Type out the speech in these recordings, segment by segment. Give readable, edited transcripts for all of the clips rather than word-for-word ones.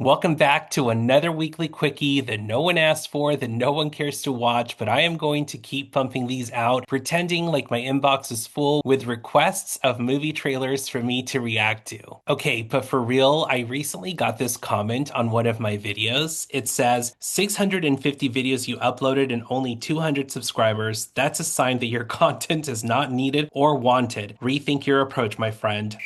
Welcome back to another weekly quickie that no one asked for, that no one cares to watch, but I am going to keep pumping these out, pretending like my inbox is full with requests of movie trailers for me to react to. Okay, but for real, I recently got this comment on one of my videos. It says, 650 videos you uploaded and only 200 subscribers. That's a sign that your content is not needed or wanted. Rethink your approach, my friend.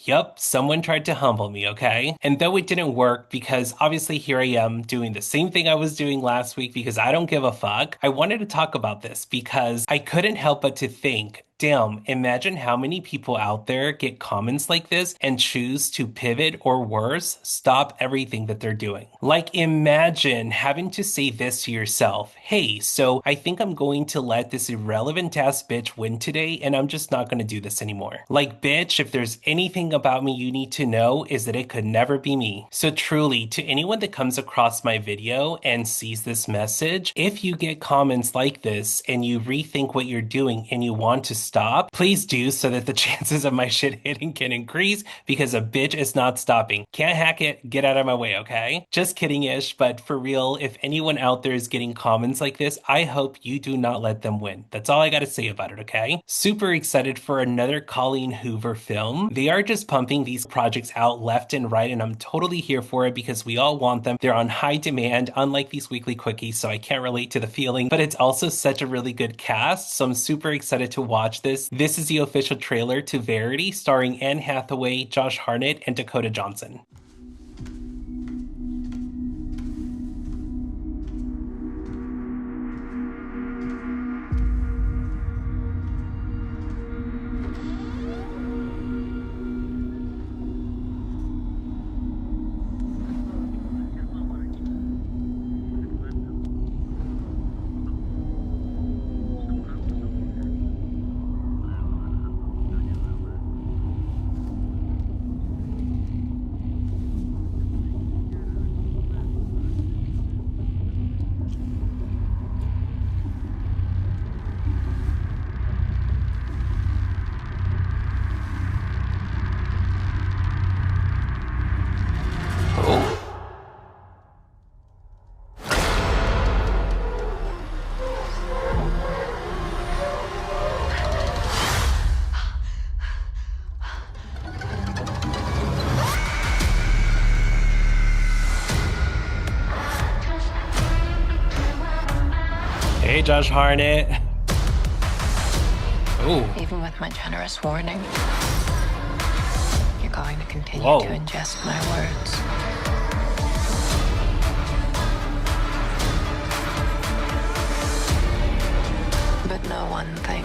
Yup, someone tried to humble me, okay? And though it didn't work, because obviously here I am doing the same thing I was doing last week because I don't give a fuck, I wanted to talk about this because I couldn't help but to think, damn, imagine how many people out there get comments like this and choose to pivot or worse, stop everything that they're doing. Like, imagine having to say this to yourself, hey, so I think I'm going to let this irrelevant ass bitch win today and I'm just not gonna do this anymore. Like, bitch, if there's anything about me you need to know is that it could never be me. So truly, to anyone that comes across my video and sees this message, if you get comments like this and you rethink what you're doing and you want to stop, please do so that the chances of my shit hitting can increase because a bitch is not stopping. Can't hack it, get out of my way, okay? Just kidding-ish, but for real, if anyone out there is getting comments like this, I hope you do not let them win. That's all I gotta say about it, okay? Super excited for another Colleen Hoover film. They are just pumping these projects out left and right, and I'm totally here for it because we all want them. They're on high demand, unlike these weekly quickies, so I can't relate to the feeling, but it's also such a really good cast, so I'm super excited to watch this. This is the official trailer to Verity, starring Anne Hathaway, Josh Hartnett, and Dakota Johnson. Hey, Josh Hartnett. Ooh. Even with my generous warning, you're going to continue Whoa. to ingest my words. But know one thing.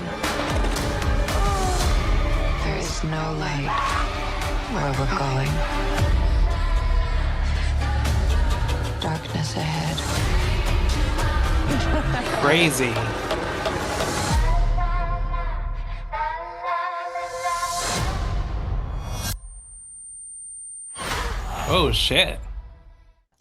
There is no light where we're going. Darkness ahead. Crazy. Oh, shit.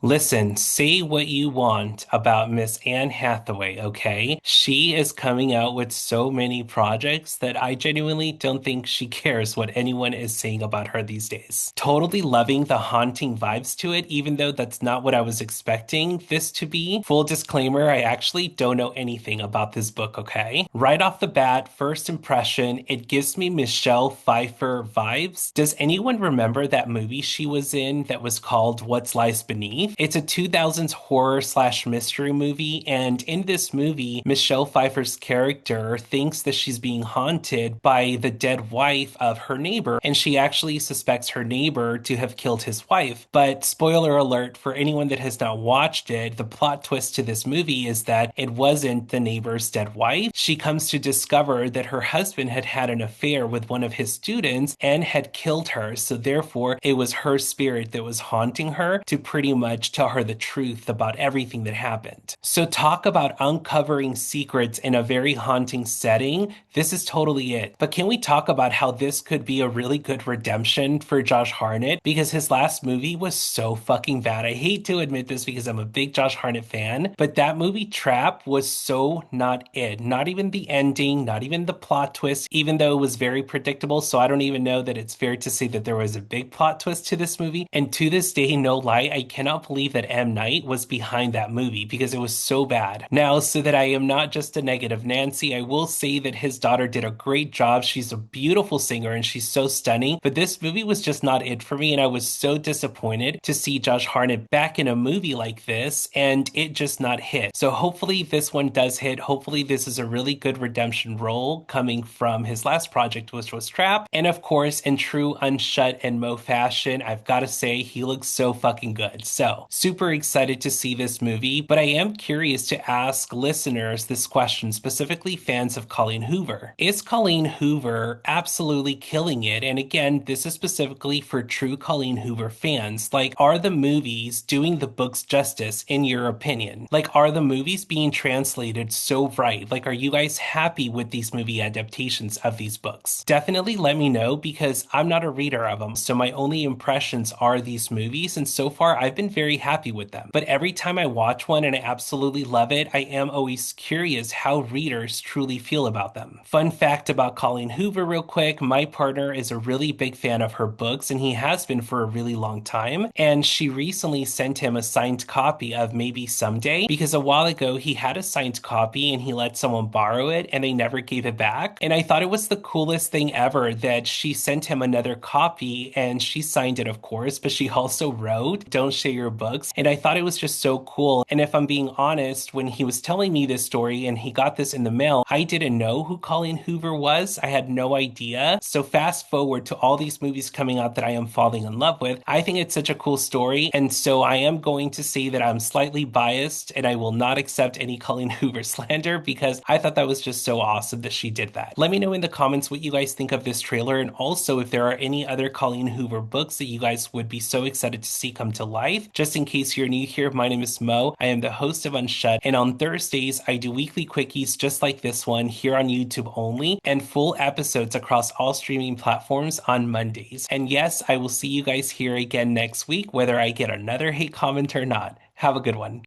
Listen, say what you want about Miss Anne Hathaway, okay? She is coming out with so many projects that I genuinely don't think she cares what anyone is saying about her these days. Totally loving the haunting vibes to it, even though that's not what I was expecting this to be. Full disclaimer, I actually don't know anything about this book, okay? Right off the bat, first impression, it gives me Michele Pfeiffer vibes. Does anyone remember that movie she was in that was called What Lies Beneath? It's a 2000s horror slash mystery movie, and in this movie, Michele Pfeiffer's character thinks that she's being haunted by the dead wife of her neighbor, and she actually suspects her neighbor to have killed his wife. But spoiler alert for anyone that has not watched it, the plot twist to this movie is that it wasn't the neighbor's dead wife. She comes to discover that her husband had had an affair with one of his students and had killed her, so therefore it was her spirit that was haunting her to pretty much judge tell her the truth about everything that happened. So talk about uncovering secrets in a very haunting setting. This is totally it. But can we talk about how this could be a really good redemption for Josh Hartnett? Because his last movie was so fucking bad. I hate to admit this because I'm a big Josh Hartnett fan, but that movie Trap was so not it. Not even the ending, not even the plot twist, even though it was very predictable. So I don't even know that it's fair to say that there was a big plot twist to this movie. And to this day, no lie, I cannot believe that M. Night was behind that movie because it was so bad. Now, so that I am not just a negative Nancy, I will say that his daughter did a great job. She's a beautiful singer and she's so stunning. But this movie was just not it for me. And I was so disappointed to see Josh Hartnett back in a movie like this and it just not hit. So hopefully this one does hit. Hopefully this is a really good redemption role coming from his last project, which was Trap. And of course, in true Unshut and Mo fashion, I've got to say he looks so fucking good. So super excited to see this movie, but I am curious to ask listeners this question, specifically fans of Colleen Hoover. Is Colleen Hoover absolutely killing it? And again, this is specifically for true Colleen Hoover fans. Like, are the movies doing the books justice in your opinion? Like, are the movies being translated so right? Like, are you guys happy with these movie adaptations of these books? Definitely let me know because I'm not a reader of them. So my only impressions are these movies. And so far, I've been very happy with them. But every time I watch one and I absolutely love it, I am always curious how readers truly feel about them. Fun fact about Colleen Hoover, real quick, my partner is a really big fan of her books, and he has been for a really long time. And she recently sent him a signed copy of Maybe Someday because a while ago he had a signed copy and he let someone borrow it and they never gave it back. And I thought it was the coolest thing ever that she sent him another copy and she signed it, of course, but she also wrote, "Don't share your books." And I thought it was just so cool. And if I'm being honest, when he was telling me this story and he got this in the mail, I didn't know who Colleen Hoover was. I had no idea. So fast forward to all these movies coming out that I am falling in love with. I think it's such a cool story. And so I am going to say that I'm slightly biased and I will not accept any Colleen Hoover slander because I thought that was just so awesome that she did that. Let me know in the comments what you guys think of this trailer and also if there are any other Colleen Hoover books that you guys would be so excited to see come to life. Just in case you're new here, my name is Mo. I am the host of Unshut, and on Thursdays, I do weekly quickies just like this one here on YouTube only, and full episodes across all streaming platforms on Mondays. And yes, I will see you guys here again next week, whether I get another hate comment or not. Have a good one.